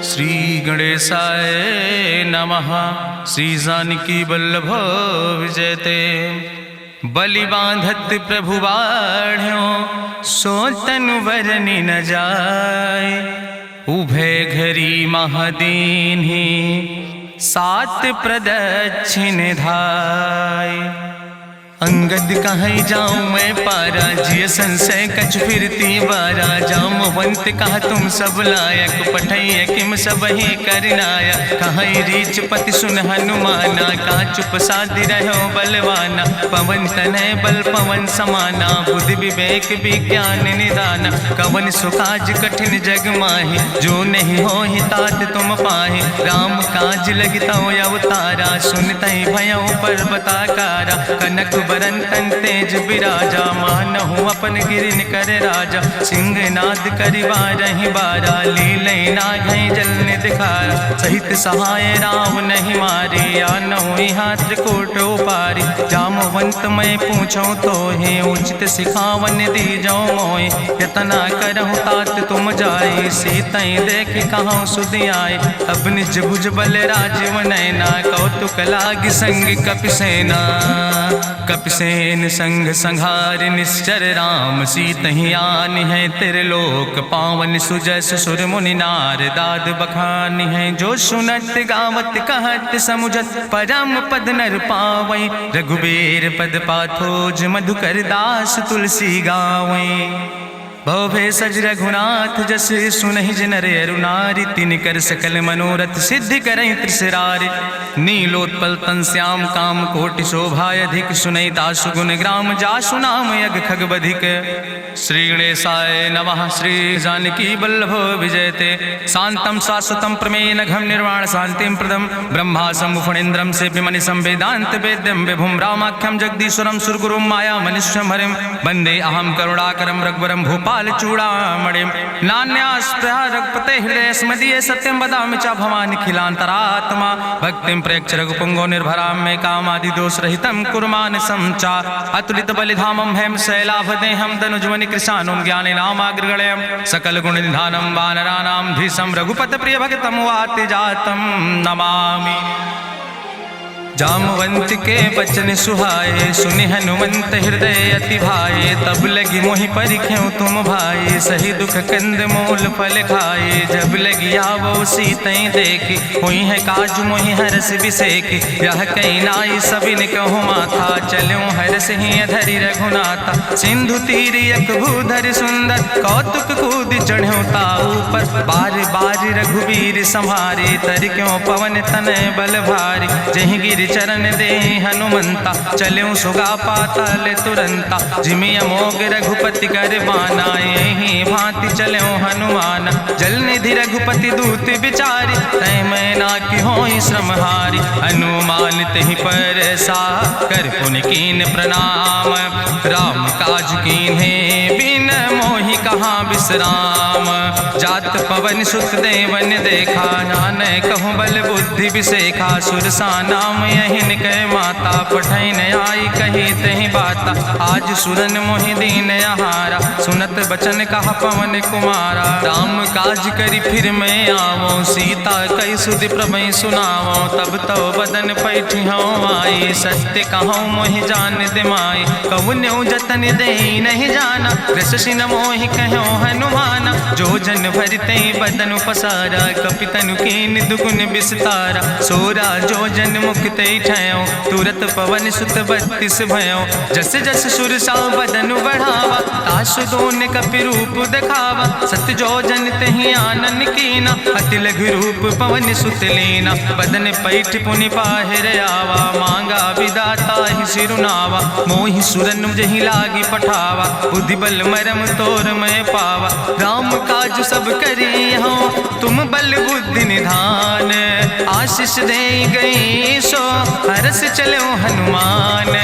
श्री गणेशाय नमः। श्री जानकी वल्लभ विजयते। बलि बांधत प्रभु बाढ़ो, सो तनु बरनि न जाय। उभय घरी महादीन्हि, सात प्रदक्षिण धाय। अंगद कहीं जाऊं मैं पारा, जिय संशय कछ फिरती बारा। जामवंत कहा तुम सब लायक, पठैय किम सब ही करनाया। कहीं रीच पति सुन हनुमाना, का चुप साधि रहो बलवाना। पवन तनय बल पवन समाना, बुद्धि विवेक विज्ञान निदाना। कवन सुकाज कठिन जग माहि, जो नहीं हो ही तात तुम पाहि। राम काज लगता अवतारा, सुनतहि भयउ पर्वताकारा। कनक बरन तन तेज बिराजा, मानहु अपन गिरिन कर राजा। सिंह नाद करि बारहि बारा, लीलय नागहि जल निधिखारा। सहित सहाय राम नहीं मारे, आनहु यहाँ त्रिकूट उपारी। जामवंत मैं पूछूं तो हे, उचित सिखावन दीजो मोय। यतना करहु तात तुम जाए, सीतई देख कहूँ सुधि आए। अब निज भुज बल राजीव नैना, कौतुक लाग संग कपिसेना। कपिसेन संग संहार निश्चर, राम सीतहि आनि है त्रिलोक पावन। सुजस सुर मुनि नार, दाद बखानि है। जो सुनत गावत कहत समुझत, परम पद नर पावै। रघुबीर पद पाथोज, मधुकर दास तुलसी गावै। भवभय सज रघुनाथ जस, सुनहि जिनर अरुनारि। तिनकर सकल मनोरथ सिद्धि करहि त्रिसरारि। नीलोत्पल तन श्याम काम कोटि शोभाय अधिक। सुनहि तासु गुण ग्राम, जासु नाम यज्ञ खग बधिक। श्री गणेशाय नमः। श्री जानकी वल्लभ विजयते। शांतं शाश्वतं प्रमेयन घम निर्वाण शांतिं प्रदम। ब्रह्मा शंभु फणीन्द्रं सेव्यमनिशं वेदांत वेद्यं विभुं। रामाख्यं जगदीश्वरं सुरगुरुं माया मनिष्यं हरिं। वंदे अहं करुणाकरं रघुवरं भूपाल चूड़ामणिं। नान्यास्पृहा रघुपते हृदय स्मदीये, सत्यं वदामि च भवानिखिलान्तरात्मा। भक्तिं प्रयच्छ रघुपुंगो निर्भरां मे, कामादिदोष रहितं कुर्मानसं च। अतुलित बलिधामं हेम शैलाभदेहं, दनुजवनि कृशानुं ज्ञानिनामाग्रगण्यं। सकल गुण निधानं वानराणां धीशं, रघुपत प्रिय भक्तं वाति जातं नमामि। जामवंत के बचन सुहाए, सुनि हनुमंत हृदय अति भाए। तब लगी मोहि परिख्यों तुम भाई, सही दुख कंद मूल फल खाए। जब लगी आवो सीतई देखी, हुई है काज मोहि हरस बिसेकी। यह कहीं नाई सबिन कहूँ माथा, चलो हरस ही धरि रघुनाथा। सिंधु तीर यक भूधर सुंदर, कौतुक कूद चढ़्यो ताऊ पर। बार बार रघुबीर संहारे, तर क्यों पवन तनय बल भारी। जहि गिर चरण दे हनुमंता, चल्यों सुगा पाताल तुरंता। जिमि अमोघ रघुपति कर बाना, यही भांति चल्यों हनुमान। जल निधि रघुपति दूत बिचारी, तय मैं ना कि होई श्रम हारी। हनुमान तहि पर सा, कर पुनि कीन प्रणाम। राम काज कीन्हे बिन मोहि कहाँ विश्राम। जात पवन सुत देवन देखा, नानय कहूँ बल बुद्धि विसेखा। सुरसा नाम यहिन कै माता, पठैन आई कही तहि बाता। आज सुरन मोहि दीन आहारा, सुनत बचन कहा पवन कुमारा। राम काज करि फिर मैं आवो, सीता कई सुधि प्रभै सुनावो। तब तो बदन पैठी हूँ आई, सत्य कहूँ मोहि जान दिमाई। कहुन्यु जतन दे नहीं जाना, कृषि न मोहि कहो हनुमाना। जो जन भरते बदन पसारा, कपितनु कीन दुगुन विस्तारा। सोरा जो जन मुक्त ठयो, तुरत पवन सुत 32 भयो। जस जस सुरसा बदन बढ़ावा, तासु दोन कपि रूप दिखावा। सत जो जन तहि आनन कीना, अति लघु रूप पवन सुत लीना। बदन पैठ पुनि पाहिर आवा, मांगा विदाता ही सिरुनावा। मोहि सुरन जहि लागी पठावा, बुद्धि बल मरम तोर मैं पावा। राम काज सब करी हूँ, तुम बल बुद्धि निधान। आशीष दे गई सो, हरस चलो हनुमान।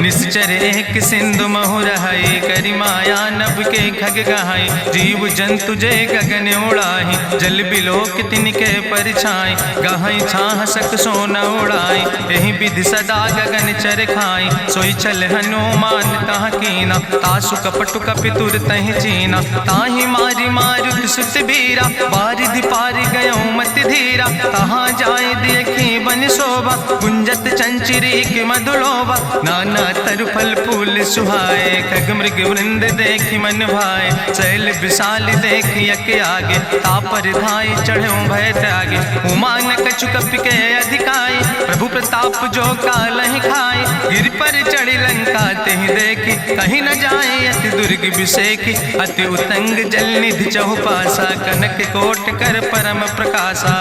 निश्चर एक सिंधु महु रहाई, करि माया नभ के खग गहाई। जीव जंतु जय गगन उड़ाई, जल बिलोक तिनके परछाई। गहाई छाह सक सोन उड़ाई, यही विधि सदा गगन चर खाई। सोई चल हनुमान तह कीना, तासु कपटु कपितुर तहि चीना। ताहि मारी मारुत सुत बीरा, बारिधि पारि गयो धीरा, कहाँ जाए देखी बन शोभा, गुंजत चंचरी की मधुलोभा, नाना तरु फल फूल सुहाए, खग मृग वृंद देखी मन भाए, शैल विशाल देखी यके आगे, तापर धाई चढ़ो भय त्यागे, उमान कछु कपि के अधिकाई, प्रभु प्रताप जो कालहि खाए, गिर पर चढ़ी लंका तेहि देखी, कहीं न जाए अति दुर्ग विषेखी, अति उतंग जल निधि चहुपासा, कनक कोट कर परम प्रकाशा,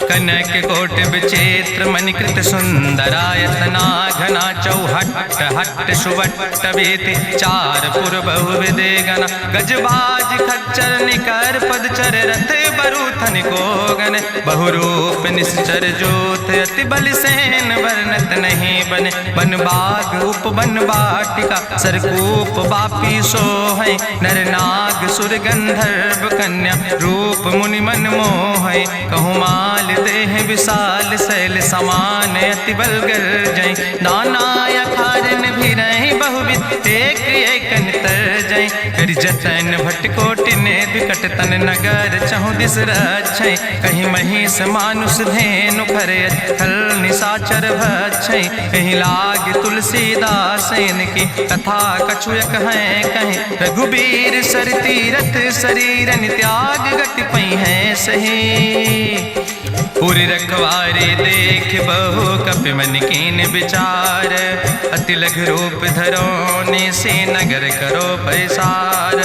कनक कोट विचित्र मणिकृत सुंदरायतना, घना चौहट्ट हट्ट सुवट्ट वेति, चार पुर बहुविधे गण, गजबाज खच्चर निकर पदचर, रथ बरूथन को गण, बहुरूप निश्चर जोत, अति बल सेन वर्णत नहीं बने, बन बाग उपवन वाटिका, सरकूप बापी सोहै, नर नाग सुर गंधर्व कन्या, रूप मुनि मन मोहै, कहूँ माल देह विशाल शैल समान, अति बल गर्जै, नाना अखारन भी रही बहुविध, एक एक नितर जै, करि जतन भट्ट कोटि ने विकट तन नगर, चहु दिस रक्षै, कहीं महिष मानुष धेनु खरे, खल निशाचर भक्षै, कहीं लाग तुलसीदास की, कथा कछु एक है कहीं, रघुबीर सर तीरथ शरीरन त्याग गति पई है सही, पूरी रखवारे देख बहु कपि मन कीन विचार, अति लघु रूप धरोने से नगर करो पैसार,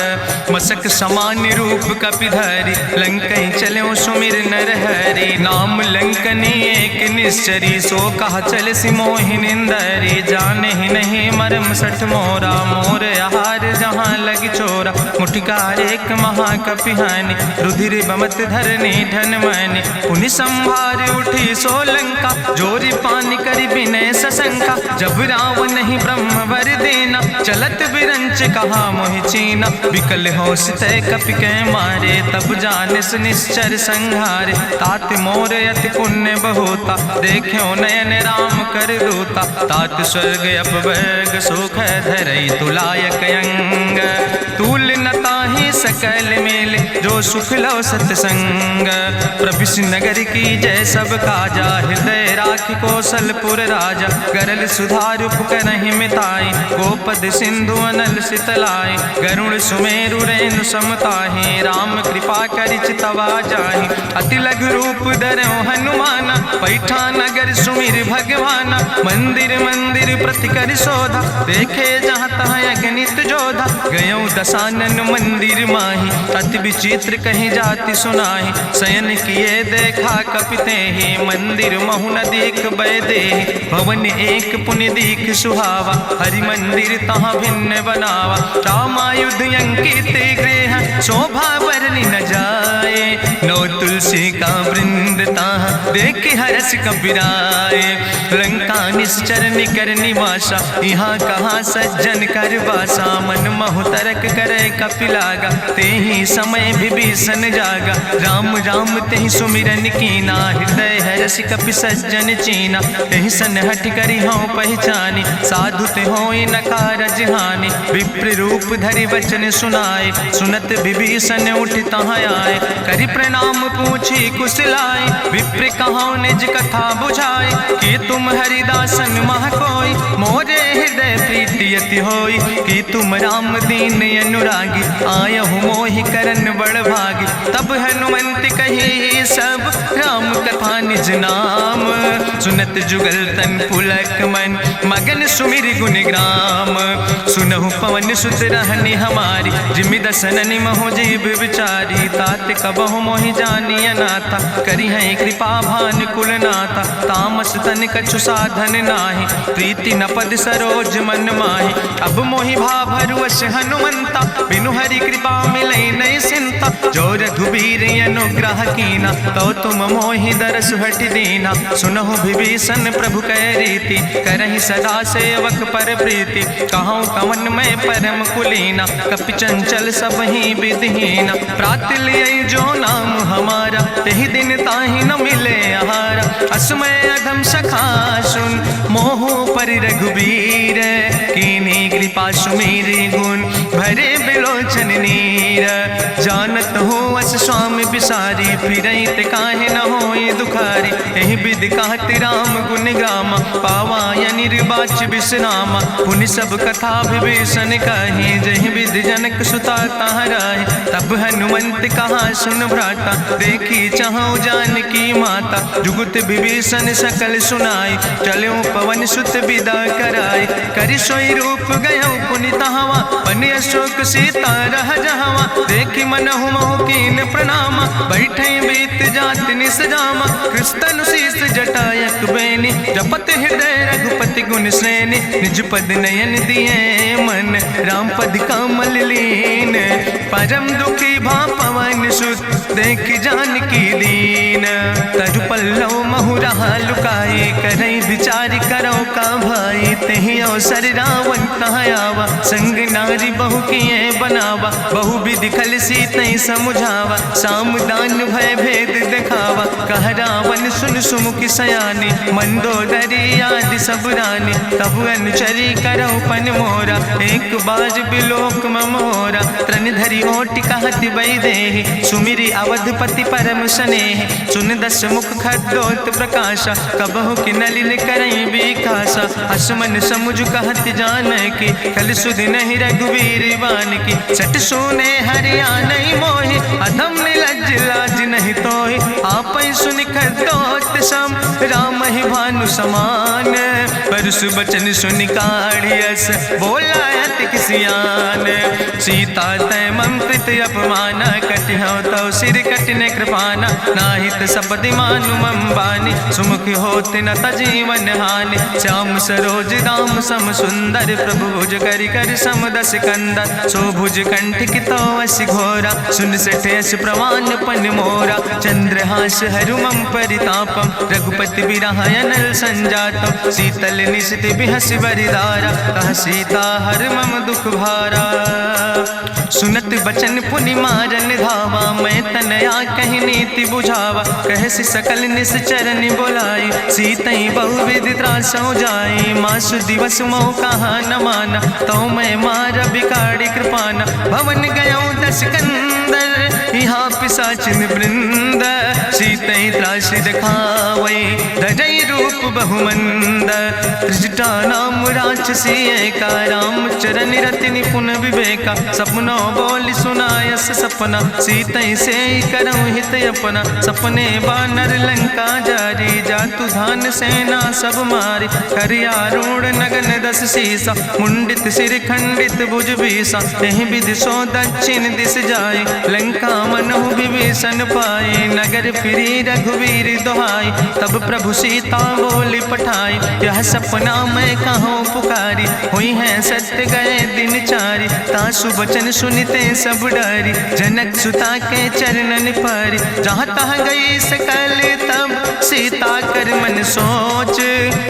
मसक समान रूप कपि धरि, लंकई चलो सुमिर नर हरि, नाम लंकनी एक निश्चरी, सो कहा चल सिमोहि निंदरी, जाने ही नहीं मरम सठ मोरा, मोर आहार जहाँ लग चोरा, मुठिकार एक महाकपि हानि, रुधिर बमत धरनी धन मनि, पुनि संभार उठी सोलंका, जोरी पानी करी विनय सशंका, जब रावण नहीं ब्रह्म वर देना, चलत विरंच कहा मोहि चीना, विकल हो सितय कपि के मारे, तब जानिस निश्चर संहारे, तात मोर अति पुण्य बहुता, देखो नयन राम कर दूता, तात स्वर्ग अपवर्ग सुख धरई तुलायक अंग, तूल न ताहि सकल मेल, जो सुख लो सत्संग, प्रभिस नगर की जय सब काजा, हृदय राखि कौशलपुर राजा, गरल सुधार उपकरहि मिताई, गोपद सिंधु अनल सितलाई, गरुण सुमेरु रेणु समताहि, राम कृपा करि चितवा जाहि, अति लघु रूप धरौ हनुमाना, पैठा नगर सुमिर भगवाना, मंदिर मंदिर प्रति कर शोधा, देखे जहाँ तहाँ अगणित जोधा, गयौ दशानन मंदिर माही, अति विचित्र कहीं जाति सुनाही, शयन किए देखा कपिते ही, मंदिर महु न दीख बैदे, भवन एक पुण्य दीख सुहावा, हरि मंदिर तहाँ भिन्न बनावा, रामायुध अंकित गृह, शोभा वर्णि न जाए, नौ तुलसी का वृंद तहाँ देख हर्ष कबीराए, लंका निश्चर निकर निवासा, यहाँ कहाँ सज्जन कर वासा, मन महु तरक करे कपिलागा, तेहि समय विभीषण जागा, राम राम तेहि सुमिरन कीना, हृदय हर्षि कपि सज्जन चीना, तेहि सन हठ करि हऊँ पहचानी, साधु ते होई न कारज हानि, विप्र रूप धरि वचन सुनाए, सुनत विभीषण उठि तहाँ आए, करि प्रणाम पूछी कुशलाए, विप्र कहौं निज कथा बुझाए, कि तुम हरिदासन मह कोई, मोरे हृदय प्रीति अति होई, कि तुम राम दीन अनुरागी, आयहु मोहि करन बड़ भागी, तब हनुमंत कही सब राम कथा निज नाम, सुनत जुगल तन पुलक मन, मगन सुमिर गुण ग्राम, सुनहु पवन सुत रहनी हमारी, जिमि दसननि महु जीव विचारी, तात कबहु मोहि जानिय नाथा, करि हैं कृपा भान कुल नाथा, तामस तन कछु साधन नाही, प्रीति न पद सरोज मन माही, अब मोहि भाभरुवश हनुमंता, बिनु हरि कृपा मिलै नहीं सिंता, जो रघुबीर अनुग्रह कीना, तो तुम मोहि दरस हट दीना, सुनहु विभीषण प्रभु कै रीति, करहि सदा सेवक पर प्रीति, कहूँ कवन में परम कुलीना, कपि चंचल सब ही विधिहीना, प्रात लियै जो नाम हमारा, तेहि दिन ताहि न मिले आहारा, असमय अधम सखा सुन, मोह मोह पर रघुबीर, कीन्ही कृपा सुमेरि गुण भरे बिलोचन नीर। जानत हो अस स्वामी बिसारी, फिरहित काहे न होए दुखारी। एहि विधि कहत राम गुण गामा, पावाय निर्वाच विश्रामा। पुनि सब कथा विभीषण कहे, जहि विधि जनक सुता तहराए। तब हनुमंत कहा सुन भ्राता, देखी चाहु जानकी माता। जुगुत विभीषण सकल सुनाई, चलो पवन सुत विदा कराई। करि सोई रूप गयो पुनि तहवा, बन अशोक सीता रह जहवा। देखि मनहु मोह कीन प्रणामा, बैठे बीत जात निस जामा। कृष्ण शीस जटायक बेनी, जपत हृदय रघुपति गुण श्रेणी। निज पद नयन दिए मन, राम पद कमल लीन। परम दुखी भा पवन सुत, देख जानकी दीन। तरु पल्लव महु रहा लुकाई, करई विचार करो का भाई। तेहि अवसर रावण तहाँ आवा, संग नारी बहु किए बनावा। बहु विधि खल सीतहि समुझावा, साम दान भय भेद दिखावा। कह रावण सुन सुमुखि सयानी, मंदोदरी आदि सब रानी। तब अनुचरी करो पन मोरा, एक बाज बिलोक मोरा। तृण धरि ओटि कहत वैदेही, सुमिरि अवधपति परम स्नेह। सुन दस मुख खद्योत प्रकाशा, कबहु कि नलिन करई बिकासा। असमन समुझ कहत जानकी, कल सुध नहीं रघुवीर बान की। सट सुने हरिया नहीं मोहि, अधम निलज्ज लाज नहीं तोहि। आपै सुनि खद्योत सम, राम ही भानु समान। परसु बचन सुनि काढ़ियस, बोला अति किसियान। सीता तै मम कृत अपमाना, कटिहौ तव सिर कटिने कृपाना। नाहित सपदि मानु मम बानी, सुमुख होत न तजीवन हानि। श्याम सरोज दाम सम सुंदर, प्रभु भुज करि कर सम दस कंदर। सो भुज कंठ की तो अस घोरा, सुन सठेस प्रमाण पन मोरा। चंद्रहास हरु मम परितापम, रघुपति बिरहाय नल संजातम। शीतल निशित बिहस बरिदारा, कह सीता हर मम दुख भारा। सुनत बचन पुनि मारन धावा, मैं तनया कहि नीति बुझावा। कहसि सकल निश्चरनि बोलाई, सीतहि बहुविधि त्रासौ जाई। मासु दिवस मोह कहा न माना, तो मैं मार बिकाड़ी कृपाना। भवन गयौ दस कंदर, यहाँ पिशाचिन वृंद। सीतहि त्रास दिखावै, धजै रूप बहुमंद। त्रिजटा नाम राक्षसी एका, राम चरण रति निपुण विवेका। सपनो बोल सुनायस सपना, सीतहि से करऊँ हित अपना। सपने बानर लंका जारी, जातु धान सेना सब मारी। करियारूढ़ नगन दस सीसा, मुंडित सिर खंडित भुज बीसा। एहि विधि सो दक्षिण दिस जाई, लंका मनहु विभीषण पाई। नगर फिरी रघुवीर दोहाई, तब प्रभु सीता बोली पठाई। यह सपना मैं कहूँ पुकारी, हुई है सत्य गए दिन चारी। तासु बचन सुनते सब डरी, जनक सुता के चरणन परी। जहाँ तहाँ गई सकल तब, सीता कर मन सोच।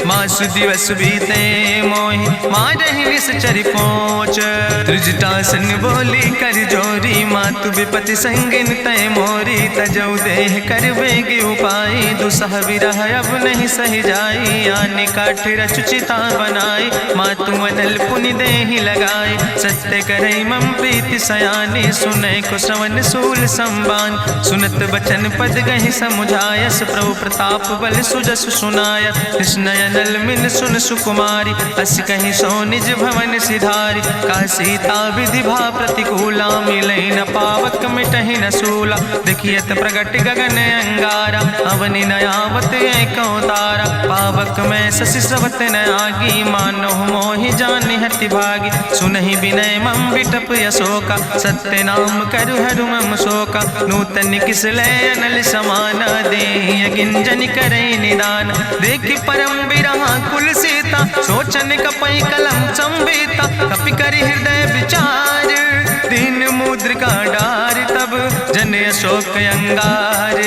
मासु दिवस बीते मोहि, मारहि निश्चर पहुँच। त्रिजटासन बोली कर जोरी, मातु विपति संगिन तय मोरी। तजौ देह कर वेग उपाय, दुसह विरह अब नहीं सही जाई। आने काठ रचुचिता बनाई, मातु मनल पुनि देहि लगाई। सत्य करई मम प्रीति सयानी, सुनै को श्रवण सूल संबान। सुनत बचन पद गहि समुझायस, प्रभु प्रताप बल सुजस सुनाय। कृष्णय नल मिल सुन सुकुमारी, अस कहीं सो निज भवन सिधारी। का सीता विधि भा प्रतिकूला, मिलै न पावक मिटहि न सूला। देखियत प्रगट गगन अंगारा, अवनि न आवत एको तारा। पावक में शशि स्रवत न आगी, मानो मोहि जानि हति भागी। सुनहि विनय मम विटप यशोका, सत्य नाम करु हरु मम शोका। नूतन किस लय अनल समाना, देहि गिंजन करई निदान। देखि परम बिरहा कुल सीता, सोचन कपई कलम संवेता। कपि करि हृदय विचार, दीन मुद्रिका डार। तब जन अशोक अंगार,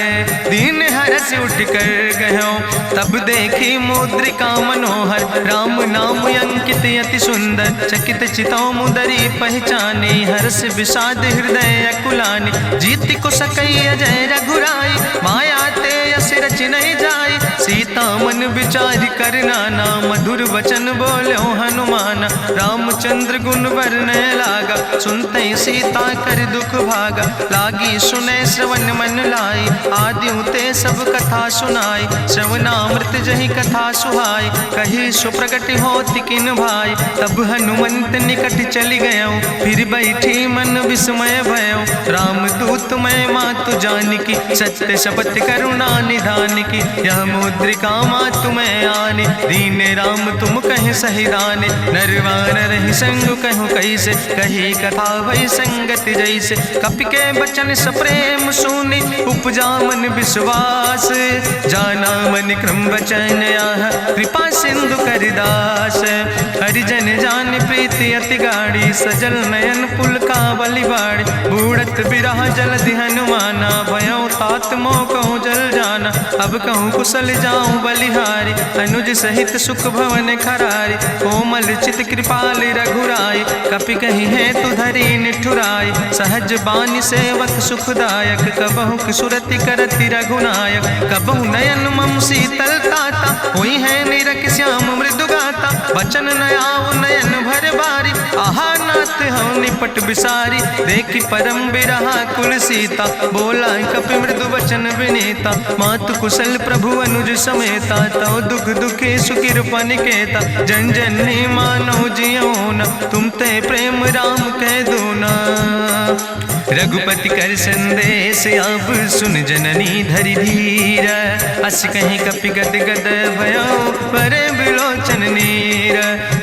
दीन हरस उठ कर गयो। तब देखी मुद्रिका मनोहर, राम नाम अंकित अति सुंदर। चकित चितौ मुदरी पहचानी, हर्ष विषाद हृदय अकुलानी। जीत को सकई अजय रघुराई, माया ते यस रच नहीं जाई। सीता मन विचार करना ना, मधुर वचन बोलो हनुमान। रामचंद्र गुण वर्णय लागा, सुनते सीता कर दुख भागा। लागी सुने श्रवण मन लाई, आदि ते सब कथा सुनाई। श्रवणामृत जहि कथा सुहाई, कही सुप्रगट होति किन भाई। तब हनुमंत निकट चली गयो, फिर बैठी मन विस्मय भयो। रामदूत मैं मातु जानकी, सत्य शपथ करुणा निधान की। यह मुद्रिका मातु मैं आने, दीन राम तुम कहे सही दाने। नरवान रही संग कहूँ कैसे, कही कथा भई संगत जैसे। कपि के बचन सप्रेम सुनी, उपजा मन विश्वास। जाना मन क्रम वचन आह, कृपा सिंधु करदास। हरिजन जान प्रीति अति गाढ़ी, सजल नयन पुलकावली बाड़ी। बूढ़त बिरह जलधि हनुमाना, भयो तात मोह कहूँ जल जाना। अब कहूँ कुशल जाऊँ बलिहारी, अनुज सहित सुख भवन खरारी। कोमल चित कृपाल रघुराई, कपि कही है तु धरी निठुराई। सहज बानी सेवक सुखदायक, कबहु किशुरति करति रघुनायक। कबहु नयन मम शीतल ताता, हुई है निरख श्याम मृदु गाता। बचन नयाव नयन भर बारी, आहा नाथ हम निपट बिसारी। देखी परम बिरहा कुल सीता, बोला कपि मृदु वचन विनीता। मातु कुशल प्रभु अनुज समेता, तव दुख दुखे सुकृपा निकेता। जन जननी मानो जियो न, तुम ते प्रेम राम कह दो ना। रघुपति कर संदेश अब सुन जननी धरि धीर। अस कहीं कपि गद गद भयो, परे बिलोचन नीर।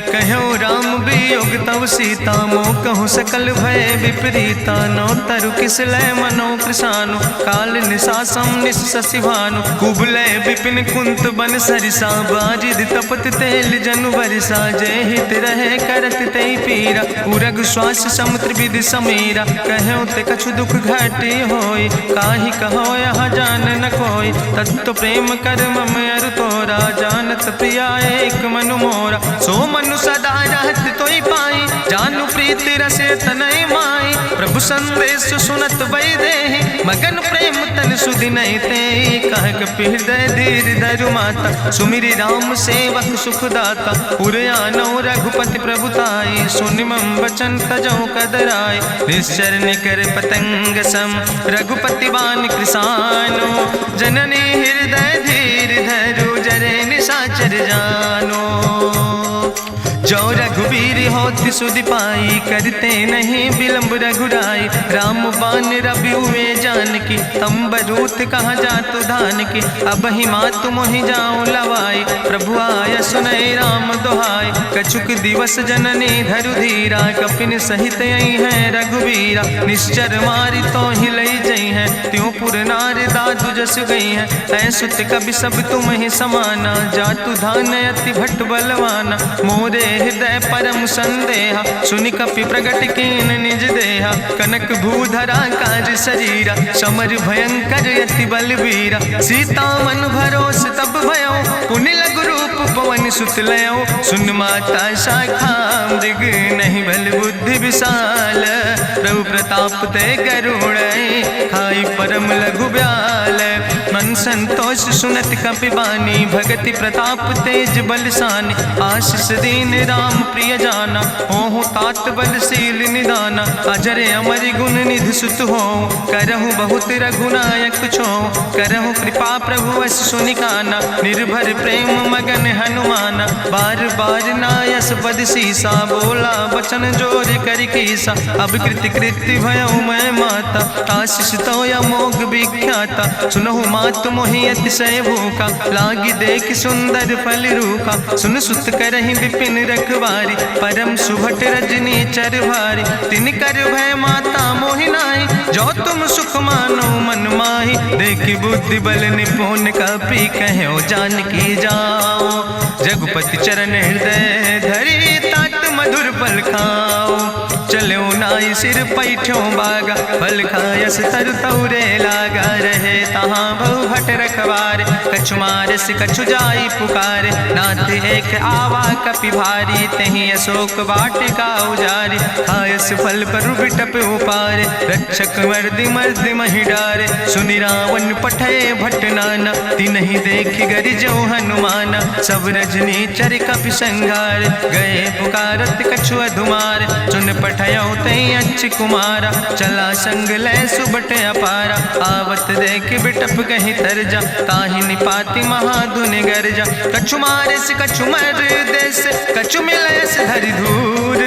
कहो राम वियोग तव सीता, मोह कहूँ सकल भय विपरीता। नौ तरु किस लय मनो कृशानु, काल निशासम निशि भानु। कुबलय विपिन कुंत बन सरिसा, बाजिद तपत तेल जनु बरिसा। जय हित रहे करत ते पीरा, उरग श्वास समुद्र विधि समीरा। कहो ते कछु दुख घटी होई, काहि कहो यहाँ जान न कोई। तत्व प्रेम कर मम अरु तोरा, जानत प्रिया एक मनु मोरा। सो मनु सदा रहत तोई पाई, जानु प्रीति रसे तनय माई। प्रभु संदेश सुनत वै देहि, मगन प्रेम तन सुधि नहीं ते। कह कपि हृदय धीर धरु माता, सुमिरि राम सेवक सुखदाता। उरयानो रघुपति प्रभुताई, सुनि मम वचन तजौ कदराय। निश्चर निकर पतंग सम, रघुपति बान कृसानो। जननी हृदय धीर धरु, जरे निशाचर जानो। जो रघुवीर होति सुधि पाई, करते नहीं विलंब रघुराई। राम बान रवि हुए जानकी, तंबरूत कहाँ जातु धान की। अब ही मातु मोहि जाऊँ लवाई, प्रभु आय सुनय राम दुहाई। कछुक दिवस जननी धरु धीरा, कपिन सहित आई है रघुवीरा। निश्चर मारी तो ही लई जई है, त्यों पुर नार दादु जस गई है। ऐसुत कवि सब तुम ही समाना, जातु धान अति भट्ट बलवाना। मोरे हृदय परम संदेहा, सुनि कपि प्रगट कीन निज देहा। कनक भूधरा काज शरीरा, समर भयंकर यति बलवीरा। सीता मन भरोस तब भयो, पुनि लघु रूप पवन सुत लयो। सुन माता शाखा मृग, नहीं बल बुद्धि विशाल। प्रभु प्रताप ते गरुड़ै, खाई परम लघु ब्याल। मन संतोष सुनत कपि बानी, भगति प्रताप तेज बलसानी। आशीष दीन राम प्रिय जाना, ओहु तात बलशील निदाना। अजर अमर गुण निधि सुत हो, करहु बहुत रघुनायक छो। करहु कृपा प्रभु वश सुनिकाना, निर्भर प्रेम मगन हनुमाना। बार बार नायस पद सीसा, बोला वचन जोर कर कीसा। अब कृति कृति भयो मैं माता, आशीष तो अमोघ विख्याता। सुनहु मातु मोहि अतिशय भूखा, लागी देख सुंदर फल रूखा। सुन सुत करहि विपिन रखवारी, परम सुभट रजनी चर भारी। तिन कर भय माता मोहि नाहि, जो तुम सुख मानो मन माहि। देखि बुद्धि बल निपुण कपि, कहो जानकी जाओ। जगुपति चरण हृदय धरि, तात मधुर फल खाओ। चलो नाई सिर पैठ्यों बागा, फल खायस तरु तौरे लागा। रहे तहाँ बहु भट रखवारे। कछु मारस कछु जाई पुकारे, नाथ एक आवा कपि भारी। तहीं अशोक वाटिका उजारी, खायस फल पर बिटप उपारे। रक्षक मर्दि मर्दि महि डारे, सुनि रावण पठय भट्ट नाना। तिन्हि देखि गरिजो हनुमाना, सब रजनी चर कपि संघार। गए पुकारत कछु अधुमार, सुन पठयो तई अच्छ कुमारा। चला संग लय सुबट अपारा, आवत देख बिटप कहीं तरजा। ताहि निपाति महाधुनि गर्जा, कछु मारस कछु मर देस। कछु मिलयस धरि धूर,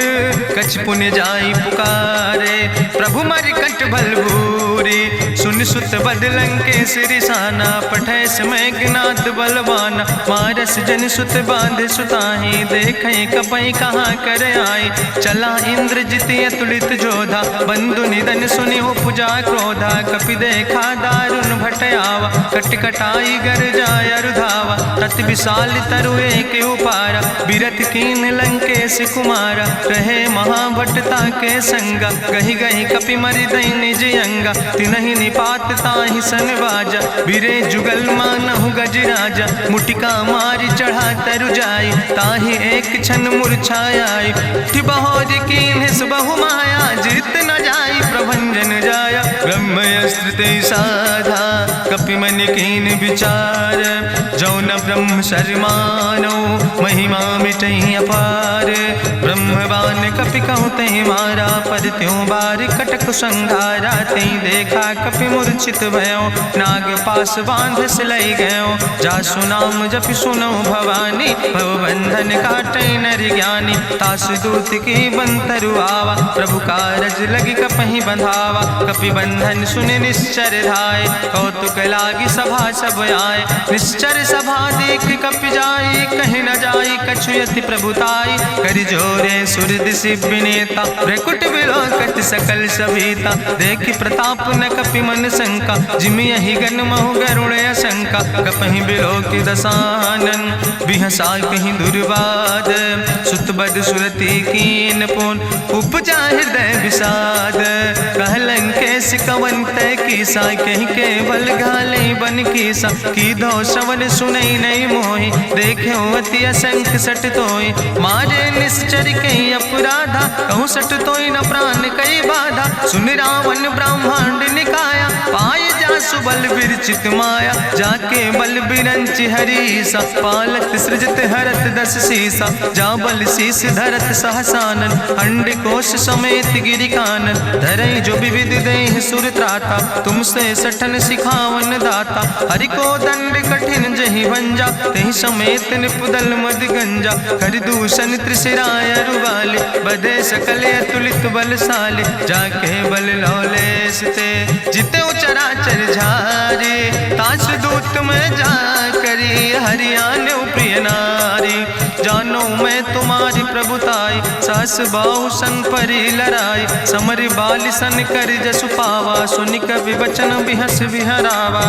कछ पुण्य जाई पुकारे। प्रभु मर कंठ बलभूरी, सुन सुत बदलं के सिरिसाना। पठय समय ज्ञात बलवाना, मारस जन सुत बांध सुताही। देखें कपई कहाँ कर आई, चला इंद्रजित अतुलित जोधा। बंधु निधन सुनि उपजा क्रोधा, कपि देखा दारुण भटयावा। कट कटाई गर जाय रुधावा, तत विशाल तरु एक उपारा। बिरथ कीन लंकेश कुमारा, रहे महाभटता के संगा। गही गही कपि मरि दई निज अंगा, तिन्हि निपात ताहि सन बाजा। बिरे जुगल मानहु गजराजा, मुटिका मारि चढ़ा तरु जाई। ताहि एक क्षण मूर्छाई, बहोर कीन बहु माया। जीत न जाई प्रभंजन जाया, ब्रह्मस्त्र ते साधा। कपि मन कीन विचार, जो न ब्रह्म शर्मानो। महिमा मिटई अपार, ब्रह्मवान कपि कहु तहि मारा। पर त्यों बार कटक संघारा, तई देखा कपि मूर्छित भयो। नाग पास बांध सिलई गयो, जासु नाम जपि सुनो भवानी। भवबंधन काटै नर ज्ञानी, तास दूत की बंतरु आवा। प्रभु कारज लगी कपहि बंधावा, कपि बंधन सुनि निश्चर धाय। कौतुक लागी सभा सब आए, निश्चर सभा देख कपि जाई। कहीं न जाई कछु यति प्रभुताई, करि जोरे सुर दिसि विनेता। भ्रकुट विलोकत सकल सभीता, देखि प्रताप न कपि मन शंका। जिमि यहि गन महु गरुण शंका, कपहि बिलोकि दसानन। बिहसा कहीं दुर्वाद, सुत बद सुरति कीन पुन। उपजा हृदय विषाद, कहलन केस कवन तय कीसा। कहीं केवल घाले बन कीसा, कीधो श्रवण सुनई नहीं मोहि। देख्यो अति असंख्य सट तोय, मारे निश्चर कई अपराधा। कहूँ सट तोय न प्राण कई बाधा। सुन रावण ब्रह्मांड निकाया, पाय जासु बल विरचित माया। जाके बल बिरंच हरीसा, पालत सृजत हरत दस सीसा। जा बल शीस धरत सहसानन, अंड कोश समेत गिरि कानन। धरई जो विविध देह सुर त्राता, तुमसे सठन सिखावन दाता। हरि को दंड कठिन जहि भंजा, तहि समेत निपुदल मद गंजा। कर दूषण त्रिशिराय रुवाले, बधे सकल अतुलित बलशाले। जाके बल लौलेस ते, जिते चराचर झारे। तास दूत में जा करी, हरियाण प्रिय नारी। जानो मैं तुम्हारी प्रभुताई, सास बाहु सन परी लड़ाई। समर बाल सन कर जसु पावा, सुनि कवि बचन बिहस बिहरावा।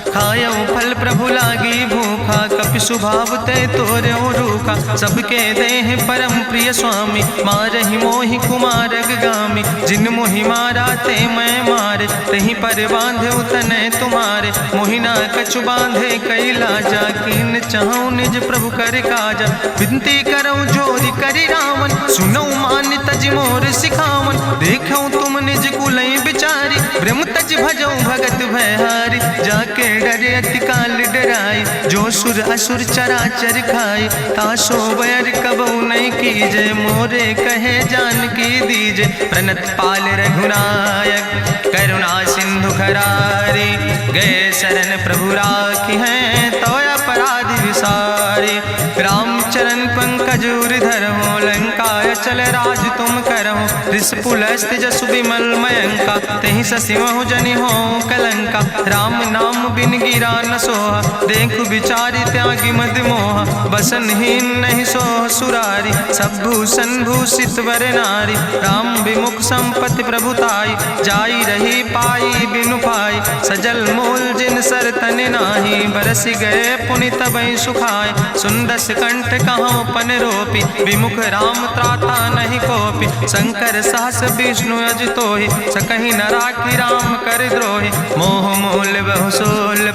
खायो फल प्रभु लागी भूखा, कपि स्वभाव ते तोर्यो रूखा। सबके देह परम प्रिय स्वामी, मारहि मोहि कुमारग गामी। जिन मोहि मारा ते मैं मारे, तहीं पर बांधे तनय तुम्हारे। मोहिना कछु बांधे कई लाजा, कीन चाहूं निज प्रभु कर काजा। विनती करऊं जोरी करि रावण, सुनऊ मान तज मोर सिखावन। देखऊं तुम निज कुलई बिचारी, ब्रह्म तज भजऊं भगत भयहारी। जाके डरे अति काल डराई, जो सुर असुर चराचर खाई। तासो बैर कबऊ नहीं कीजे, मोरे कहे जान की दीजे। प्रणत पाल रघुनायक, करुणा सिंधु खरारी। गए शरण प्रभु राखी हैं, तो अपराध विसारी। रामचरण पंकज उर्धर हो, लंकाय चल राज तुम करहो। रिसपुलस्त जसु विमल मयंका, तहि ससिमहु जनि हो कलंका। राम नाम बिन गिरा न सोहा, देखु विचारि त्यागी मद मोहा। बसनहीन नहीं सोह सुरारी, सब भूषण भूषित वर नारी। राम विमुख संपत्ति प्रभुताई, जाई रही पाई बिनु पाई। सजल मूल जिन सर तन नाही, बरस गए पुनि तबई सुखाय। सुंदस कंठ कहाँ पन रोपी, विमुख राम त्राता नहीं कोपी। शंकर सहस विष्णु अज तोहि, सकहि न राखी राम कर द्रोहि। मोह मूल बहु सोल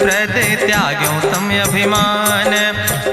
अभिमान।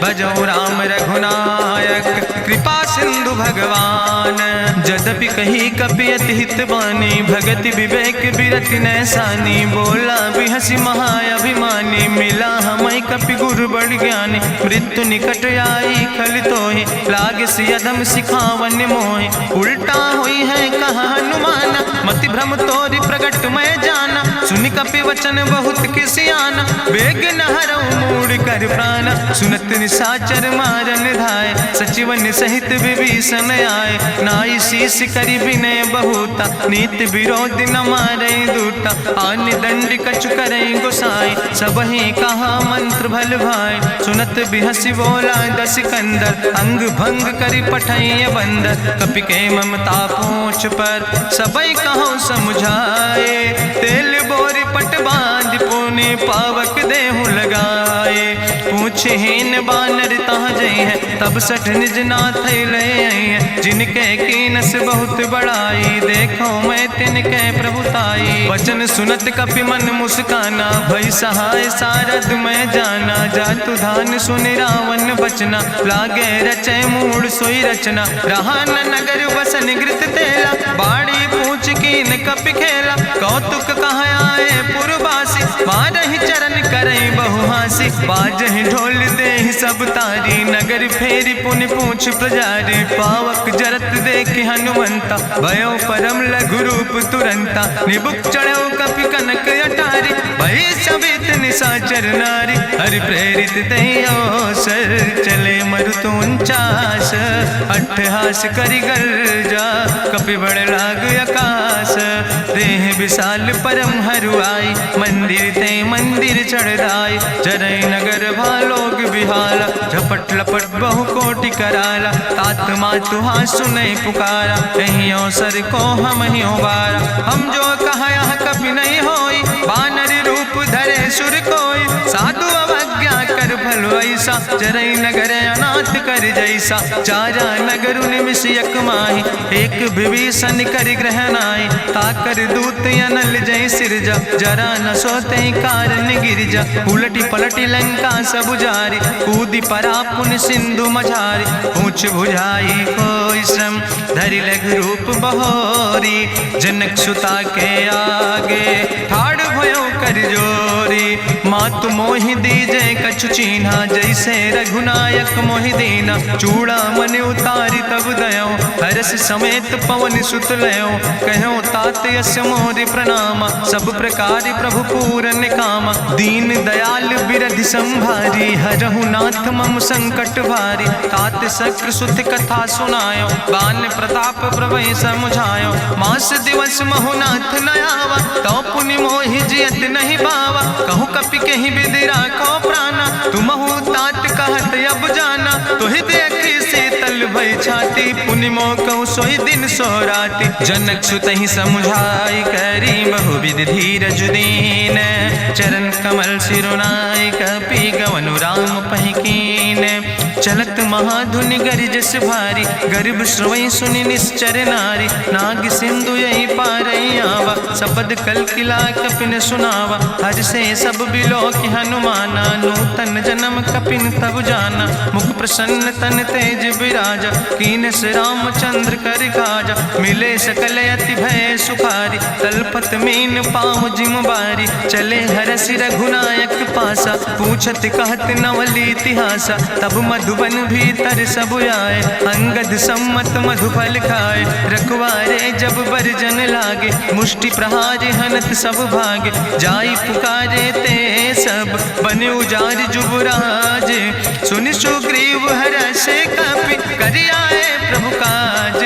भजो राम रघुनायक कृपा सिंधु भगवान। जदपि कही कपि अति हित बानी, भगति विवेक बिरति नैसानी। बोला बिहसी महाअभिमानी, मिला हमें कपि गुरु बड़ ज्ञानी। मृत्यु निकट आई खल तोहि, लागे सियधम सिखावन मोहि। उल्टा हुई है कहा हनुमान, मति भ्रम तोरि प्रगट मैं जाना। सुनि कपि वचन बहुत किसियाना, बेग न हरऊ मूढ़ कर प्राण। सुनत निशाचर मारन धाय, सचिवन सहित विभीषण आए। नाई शीस करि विनय बहुता, नीति विरोध न मारे दूता। आन दंड कछु करे गोसाई, सबहि कहा मंत्र भल भाई। सुनत बिहसी बोला दस कंदर, अंग भंग करि पठैय बंदर। कपि के ममता पूछ पर, सबई कहो समझाए। तेल बोरी पट बांध पुनि पावक देहु लगाए। पूछहीन बानर तहाँ जई है, तब सठ निज नाथ ले आई है। जिनके कीनस बहुत बड़ाई, देखो मैं तिनके प्रभुताई। वचन सुनत कपि मन मुस्काना, भई सहाय सारद मैं जाना। जातु धान सुनि रावण बचना, लागे रचे मूढ़ सोई रचना। रहा न नगर बसन घृत तेला, बाड़ी पूछ कीन कपि खेला। कौतुक कहाँ आए पुरवासी, मारहि चरण करई बहुहासी। बाजहि ढोल देहि सब तारी, नगर फेरी पुनि पूछ प्रजारी। पावक जरत देखि हनुमंता, भयो परम लघु रूप तुरंता। निबुक चढ़ो कपि कनक अटारी, भई सबित निशाचर नारी। हरि प्रेरित दई अवसर, चले मरुत 49। अट्ठहास करि गर्जा, कपि बड़ लाग आकाश। देह विशाल परम हरुआई, मंदिर ते मंदिर चढ़ाई। जरई नगर भालोग बिहाला, झपट लपट बहु कोटि कराला। तात मातु हाँ सुनै पुकारा, कहीं अवसर को हम ही उबारा। हम जो कहा यहाँ कभी नहीं होई, बानर रूप धरे सुर कोई। साधु अवज्ञा कर भल ऐसा, जरई नगर अनाथ कर जैसा। चारा नगर निमिष यक माही, एक विभीषण कर ग्रह नाई। ताकर दूत अनल जय सिरजा, जरा न सोते कारण गिरजा। उलटी पलटी लंका सब जारी, कूदी परा पुन सिंधु मझारी। पूछ बुझाई कोई श्रम, धरि लघु रूप बहोरी। जनक सुता के आगे, ठाड़ भयो कर जोरी। मातु मोहि दीजे कछु चीन्हा, जैसे रघुनायक मोहि दीना। चूड़ा मन उतारी तब दयो, हरस समेत पवन सुत लयो। कहो तात यस मोरि प्रणामा, सब प्रकार प्रभु पूरन कामा। दीन दयाल बिरधि संभारी, हरहु नाथ मम संकट भारी। तात शक्र सुत कथा सुनायो, बान प्रताप प्रभय समुझायो। मास दिवस महु नाथ न आवा, तो पुनि मोहि जियत नहीं बावा। कहु कपि कहीं विधि राखो प्राणा, तुमहु तात कहत अब जाना। तुहि देखी शीतल भई छाती, पुनि मोह कहु सोई दिन सोराती। जनक सुतहि समुझाई, करी बहुविधि धीरज दीन। चरण कमल सिरुनाई, कपि गवनु राम पहि कीन। चलत महाधुनि गरिजस भारी, गर्भ श्रवई सुनि निश्चर नारी। नाग सिंधु यही पारई आवा, सपद कल किला कपिन सुनावा। हर से सब बिलो कि हनुमाना, नूतन जन्म कपिन तब जाना। मुख प्रसन्न तन तेज विराजा, कीनस रामचंद्र कर काजा। मिले सकल अति भय सुखारी, तलपत मीन पाँव जिम बारी। चले हरसि रघुनायक पासा, पूछत कहत नवल इतिहासा। तब मधुबन भीतर सब आए, अंगद सम्मत मधुफल खाए। रखवारे जब बरजन लागे, मुष्टि प्रहार हनत सब भागे। जाई पुकारे ते सब, बने उजार जुबराज। सुनि सुग्रीव हरषे कपि, करि आए प्रभु काज।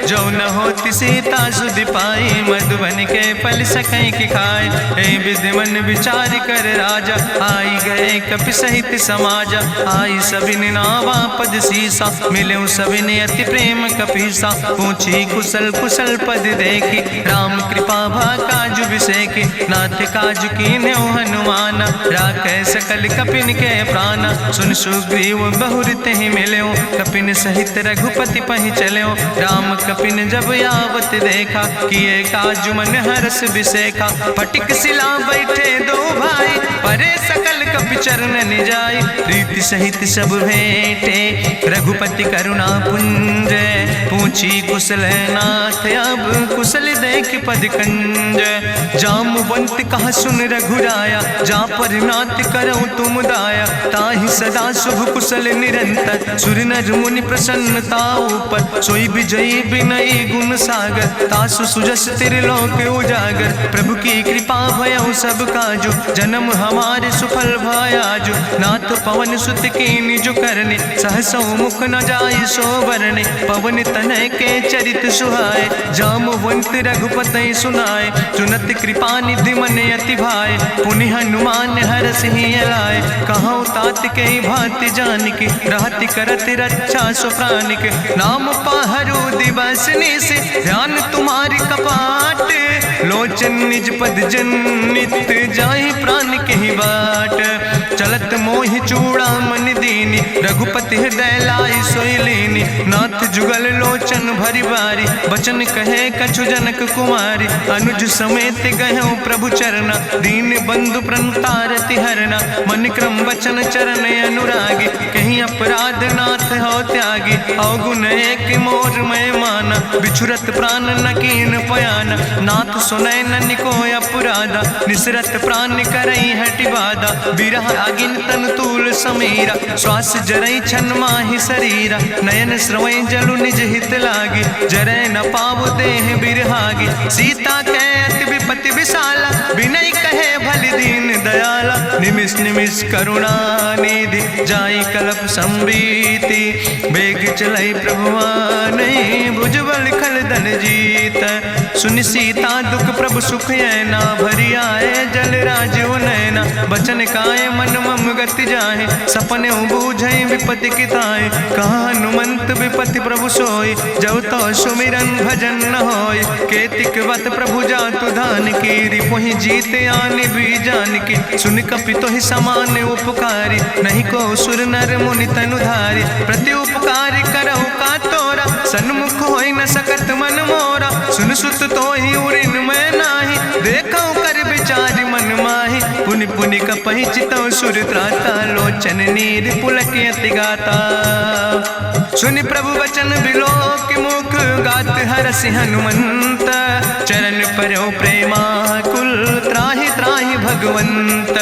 जो न होति सीता सुधि पाई, मधुबन के फल सकै कि खाए। हे विधि मन विचार कर राजा, आई गए कपि सहित समाजा। आई सबिन नावा पद सीसा, मिले सबिन अति प्रेम कपीसा। पूछी कुशल कुशल पद देखी, राम कृपा भा काजु बिसेकी। नाथ काजु कीन्हे हनुमाना, राखै सकल कपिन के प्राणा। सुन सुग्रीव बहुर तेहि मिल्यो, कपिन सहित रघुपति पहि चल्यो। राम कपिन जब आवत देखा, किए काजु मन हरस बिसेखा। फटिक सिला बैठे दो भाई, परे सकल कपि कपि चरणन जाय, प्रीति सहित सब भेंटे रघुपति करुणा पुंज। पूछी कुशल नाथ अब कुशल देख पद कंज। जामवंत कहा सुन रघुराया, जा पर नाथ करो तुम दाया। ताहि सदा शुभ कुशल निरंतर, सुर नर मुनि प्रसन्नता ऊपर। सोई विजयी विनयी गुण सागर, तासु सुजस त्रिलोक उजागर। प्रभु की कृपा भयउ सब काजु, जन्म हमारे सुफल भयाजु। नाथ पवन सुत की निज करने, सहसो मुख न जाय सो बरने। पवन तनय के चरित सुहाय, जामवंत रघुपति सुनाय। चुनत कृपा निधि मन अति भाय, पुनि हनुमान हरष ही लाय। कहौं तात के भांति जानिके, रहति करत रक्षा सो प्राणिक। नाम पाहरो दिवस निस, ध्यान तुम्हारी कपाट। लोचन निज पद जनित, जाहि प्राण के ही बाट। चलत मोहि चूड़ामन दीनी, रघुपति हृदय लाई सोई लीनी। नाथ जुगल लोचन भरि बारी, बचन कहे कछु जनक कुमारी। अनुज समेत गहु प्रभु चरना, दीन बंधु प्रणतारति हरना। मन क्रम बचन चरण अनुरागी, कहीं अपराध नाथ हो त्यागी। अवगुण एक मोर मैं माना, बिछुरत प्राण न कीन पयाना। नाथ सुनय नन को अपराधा, निसरत प्राण करई हटि बाधा। बिरह अगिन तन तूल समीरा, श्वास जरई छन माहि शरीरा। नयन स्रवै जलु निज हित लागी, जरै न पाव देह बिरहागी। सीता के अति विपति विशाला, बिनय कहे भलि दीन दयाला। निमिष निमिष करुणा निधि, जाई कलप संबीति। बेग चलई प्रभुआनै, भुजबल खलदन जीत। सुनि सीता दुख प्रभु सुख ऐना, भरि आए जल राज नैना। बचन काय मन मम गति जाहे, सपने बूझई विपति किताए। कहा हनुमंत विपति प्रभु सोई, जब तो सुमिरन भजन न होय। केतिक वत प्रभु जातु धान की, रिपुहि जीत आनि भी जान की। सुन कपि तोहि समान उपकारी, नहीं को सुर नर मुनि तनुधारी। प्रति उपकार करहु का तोरा, सन्मुख होई न सकत मन मोरा। सुन सुत तोहि उरिन मैं नाही, देखौ कर विचार मन माही। पुनि पुनि कपहि चितौ सुर त्राता, लोचन नीर पुलक अति गाता। सुनि प्रभु वचन बिलोक मुख, गात हरसि हनुमंत। चरण परौ प्रेमाकुल, त्राहि त्राहि भगवंत।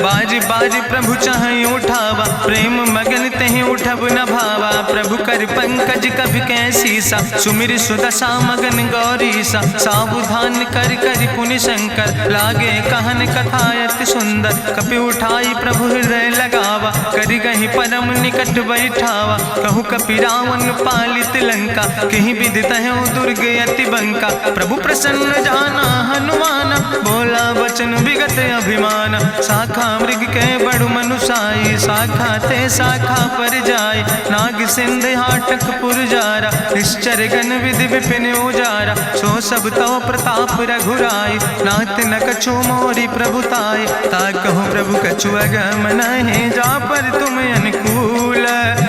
बाज बाज प्रभु चाहि उठावा, प्रेम मगन तहि उठब न भावा। प्रभु कर पंकज कभि कैसीसा, सुमिर सुदशा मगन गौरीसा। सावधान कर कर पुनि शंकर, लागे कहन कथा अति सुंदर। कपि उठाई प्रभु हृदय लगावा, करि गहि परम निकट बैठावा। कहु कपि रावण पालित लंका, कहीं विदित है दुर्ग अति बंका। प्रभु प्रसन्न जाना हनुमान, बोला वचन विगत अभिमान। शाखा मृग के बड़ु मनुसाई, शाखा ते शाखा पर जाय। नाग सिंध हाटक पुरजारा, निश्चर गण विधि विपिन उजारा। सो सब तव प्रताप रघुराई, नाथ न कछु मोरी प्रभुताई। ता कहु प्रभु कछु अगम नहीं, जा पर तुम अनुकूल।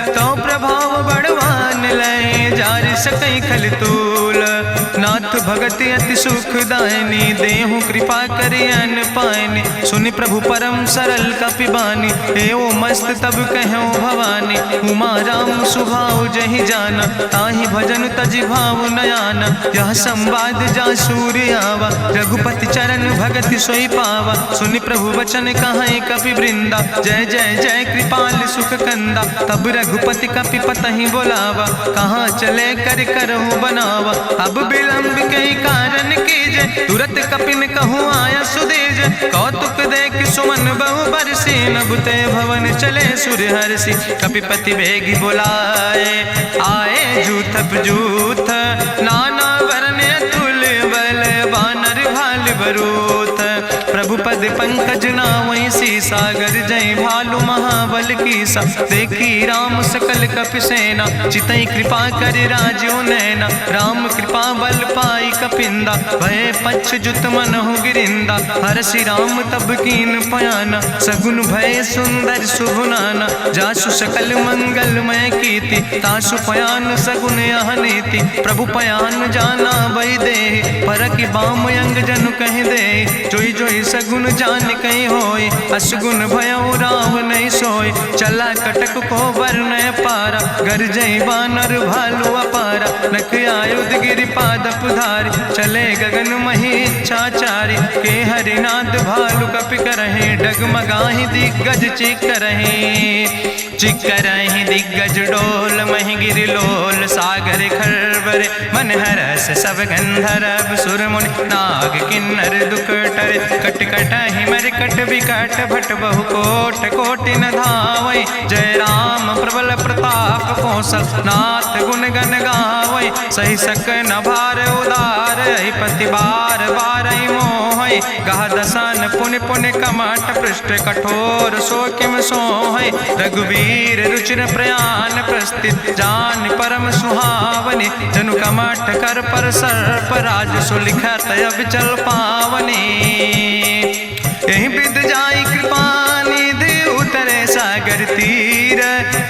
तो प्रभाव बड़वान लय, जार सकई खल तूल। नाथ भगति अति सुखदायनी, देहु कृपा करि अन पायनि। सुनि प्रभु परम सरल कपिबानी, एओ मस्त तब कहौ भवानी। उमा राम सुभाव जहि जाना, ताहि भजन तजि भाव नयाना। यह संवाद जा सूर्य आवा, रघुपति चरण भगति सोई पावा। सुनि प्रभु वचन कहाई कपि वृंदा, जय जय जय कृपाल सुख कंदा। तब रघुपति कपि पतहि बोलावा, कहाँ चले कर करहु बनावा। अब विलंब कई कारण कीजे, तुरत कपिन कहूँ आया सुदेज। कौतुक देख सुमन बहु बरसी, नभ ते भवन चले सुर हर्षि। कपिपति बेगी बुलाए, आए जूथप जूथ। नाना वर्ण अतुल बल, बानर भाल बरूथ। प्रभु पद पंकज नावै सी, सागर जय भालु महाबल बल कीसा। देखी राम सकल कपि सेना, चितई कृपा कर राजो नैना। राम कृपा बल पाई कपिंदा, भय पच्छ जुत मनहु गिरिंदा। हरषि राम तब कीन पयाना, सगुन भय सुंदर शुभ नाना। जासु सकल मंगलमय कीर्ति, तासु पयान सगुन यह नीति। प्रभु पयान जाना बही दे, परकि बाम अंग जनु कहि दे। जोई जोई सगुन जान कहीं होय, असगुन भयउ राव नहीं सोय। चला कटक को बरनय पारा, गरजई बानर भालू अपारा। नख आयुध गिरि पादप धारी, चले गगन मही इच्छाचारी। के हरिनाद भालू कपि करहि, डगमगाहि दिग्गज चिकरहि। चिकरहि दिग्गज डोल, महि गिरि लोल सागर खरबर। मन हरस सब गंधर्व सुर मुनि, नाग किन्नर दुख टरे। कट कटहि मरकट विकट, भट बहु कोट कोटि न धावै। जय राम प्रबल प्रताप कौशल, नाथ गुण गण गावै। सही सक न भार उदार, पति बार बार मोहै। गह दसन पुनि पुनि कमठ, पृष्ठ कठोर सो किम सोहै। रघुवीर रुचिर प्रयाण प्रस्थित, जान परम सुहावनी। जनु कमठ कर पर सर्प, राज सुलिखत अब चल पावनी। यही विद जाई कृपा निधि, उतरे सागर तीर।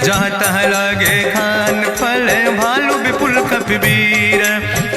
जहाँ तह लगे खान फल, भालू विपुल कपिवीर।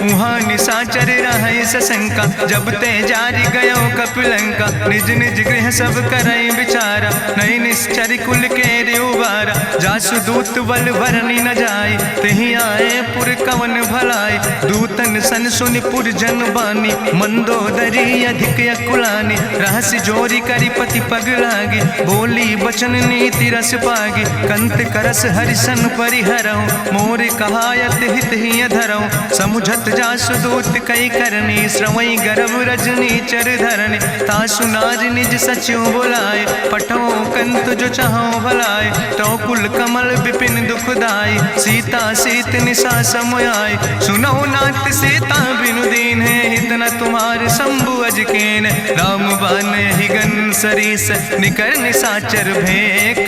उहाँ निशाचर रहै सशंका, जब ते जारी गयो कपिलंका। निज निज गृह सब करई विचारा, नहीं निश्चर कुल के उबारा। जासु दूत बल भरनी न जाय, तेहि आए पुर कवन भलाई। दूतन सन सुनि पुर जन बानी, मंदोदरी अधिक अकुलानी। रहस्य जोरी करि पति पग लागी, बोली बचन नीति रस पागी। कंत करस हरिसन परिहरऊँ, मोर कहायत हित ही धरऊँ। समुझत जासु दूत कई करनी, श्रवई गर्भ रजनी चर धरनी। तासु नाज निज सचिव बुलाए, पठो कंत जो चाहो भलाए। तो कुल कमल विपिन दुखदाई, सीता सीत निशा समयाय। सुनो नाथ सीता बिनु दीन है, हित न तुम्हार शंभु अजकेन। राम बान ही गन सरीस, निकर निशाचर भेक।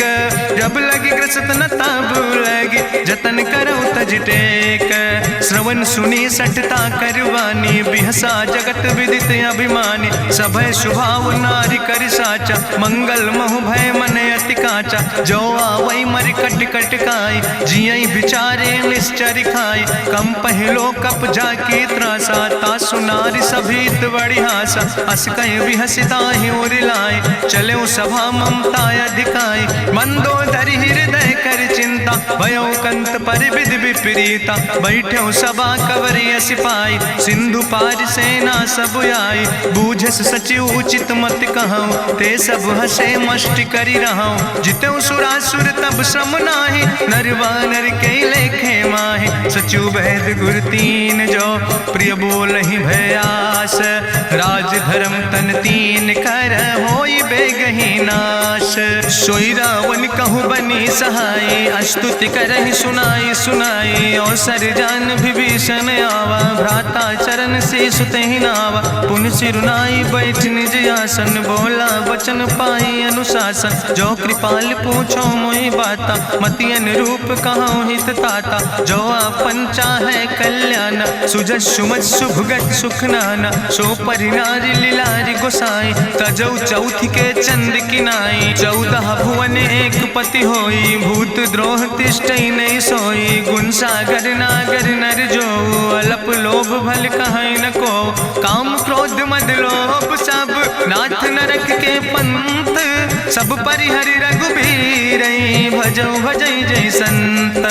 जब लगी ग्रसत न ताब लगी, जतन करो तज टेक। श्रवण सुनी सठता करवानी, बिहसा जगत विदित अभिमानी। सभय शुभाव नारी कर साचा, मंगल महु भय मन अति काचा। जो आवै मर कट कट खाई, जियई बिचारे निश्चर खाई। कम पहलो कप जाकी त्रासा, तासु नारी सभीत बड़ी हासा। अस कहीं बिहसिता ही उरिलाए, चले सभा ममता अधिकाई। मंदोदरी हृदय कर चिंता, भयो कंत पर विध विपरीता। बैठो सभा कवरिय सिपाही, सिंधु पार सेना सब आई। बूझस सचिव उचित मत कहूँ, ते सब हसे मष्ट करी रहूँ। जितऊ सुरासुर तब श्रम नाही, नर वानर के लेखे माहि। सचिव वैद गुर तीन जो, प्रिय बोलहि भयास। राज धर्म तन तीन कर, होई बेगहि नाश। सोई रावण कहु बनी सहाय, अस्तुति करहि सुनाई सुनाई। अवसर जान विभीषण आवा, भ्राता चरण से सुतहि नावा। पुन सिरुनाई बैठ निज आसन, बोला वचन पाई अनुशासन। जो कृपाल पूछो मोहि बाता, मति अनुरूप कहूँ हित ताता। जो आपन चाहे कल्याण, सुजस सुमत सुभगत सुख नाना। सो परिनारी लीलारी गोसाई, तजौ चौथी के चंद किनाई। 14 भुवन एक पति होई, भूत द्रोह तिष्ठई नहीं सोई। गुण सागर नागर नर जो, अलप लोभ भल कहीं न को। काम क्रोध मद लोभ सब, नाथ नरक के पंथ। सब परिहरि रघुबीर, भजौ भजई जय संत।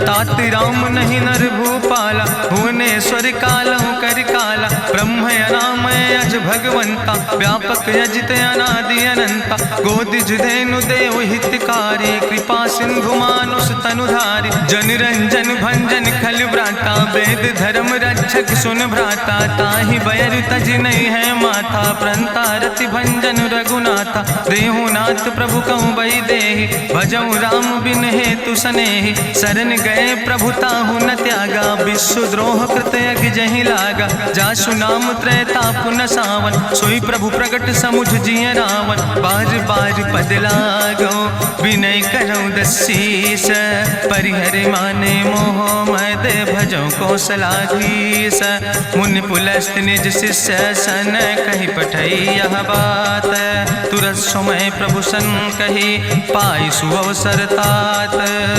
तात राम नहीं नर भूपाला, भुवनेश्वर कालहु कर काला। ब्रह्म राम अज भगवंता, व्यापक अजित अनादि अनंता। गोदिज धेनु देव हितकारी, कृपा सिंधु मानुष तनुधारी। जन रंजन भंजन खल व्राता, वेद धर्म रक्षक सुन भ्राता। ताहि बैर तज नहीं है माथा, प्रंता रति भंजन रघुनाथा। देहु नाथ प्रभु कहूँ बही देहि, भजऊ राम बिन हेतु सनेहि। शरण गए प्रभु ताहु न त्यागा, विश्व द्रोह कृत यज्ञ जहि लागा। जासु नाम त्रैता पुन सावन, सोई प्रभु प्रगट समुझ जिय रावण। बार बार पद लागो विनय करऊँ दसीस, परिहर माने मोह मद भजो कौशलाधीश। मुनि पुलस्त निज शिष्य सन कही पठई यह बात, तुरत समय प्रभु सन कही पाई सुअवसर तात।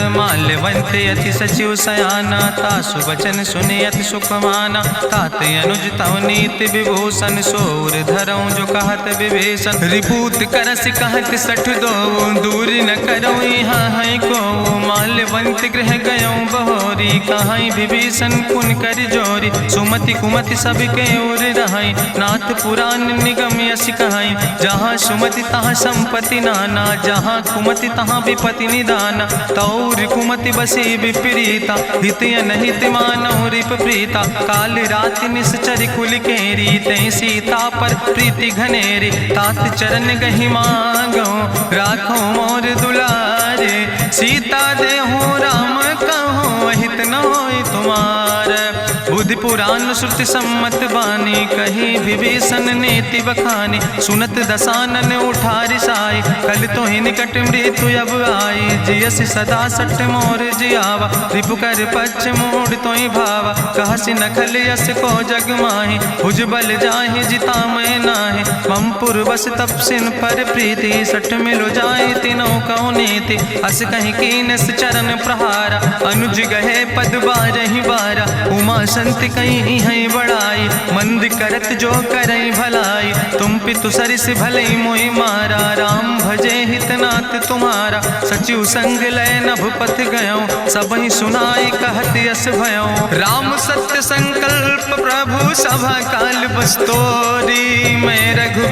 माल्यवंत अति सचिव सयाना, तासु वचन सुने अति सुख माना। तात अनुज तव नीति विभूषण, सोर धरऊँ जो कहत विभीषण। रिपूत करस कहत सठ दो, दूर न करऊँ यहाँ है को। माल्यवंत गृह गयऊँ बहोरी, कहाई विभीषण पुन कर जोरी। सुमति कुमति सबके उर रहाई, नाथ पुराण निगम यश कहाई। जहाँ सुमति तहाँ संपत्ति नाना, जहाँ कुमति तहाँ विपत्ति निदाना। तौर कुमति बसी विपरीता, हित अनहित मानव रिप प्रीता। काल राति निश्चर कुल केरी, तै सीता पर प्रीति घनेरी। तात चरण गहि मांगो, राखो मोर दुलारे। सीता देहो राम कहो, अहित न होय तुम्हार। बुद्धि पुराण श्रुति सम्मत बानी, कही विभीषण नीति बखानी। सुनत दसानन उठारि साई, कल तो ही निकट मृत्यु अब आई। जियसि सदा सट मोर जियावा, रिपु कर पक्ष मोड़ तो ही भावा। कहसि नखल यस को जग माहि, भुज बल जाहि जिता मैं नाहि। मम पुरबस तपसिन पर प्रीति, सठ मिलो जाहि तिनों कौ नीति। अस कहीं कीनस चरण प्रहारा, अनुज गहे पद बारहि बारा। उमा संत कहीं है बड़ाई, मंद करत जो करई भलाई। तुम पितु सरिस भलई मोहि मारा, राम भजे हितनाथ तुम्हारा। सचिव संग लय नभ पथ गयो, सबहि सुनाई कहत यस भयो। राम सत्य संकल्प प्रभु सभा काल बस्तोरी, मैं रघु